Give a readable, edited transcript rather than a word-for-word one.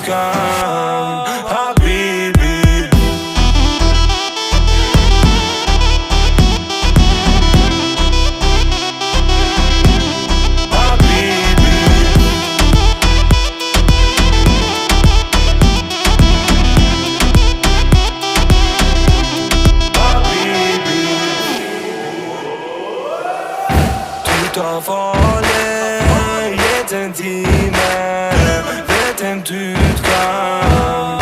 kan, habibi. Ta farlig, gitt en time. Vet hvem du kan.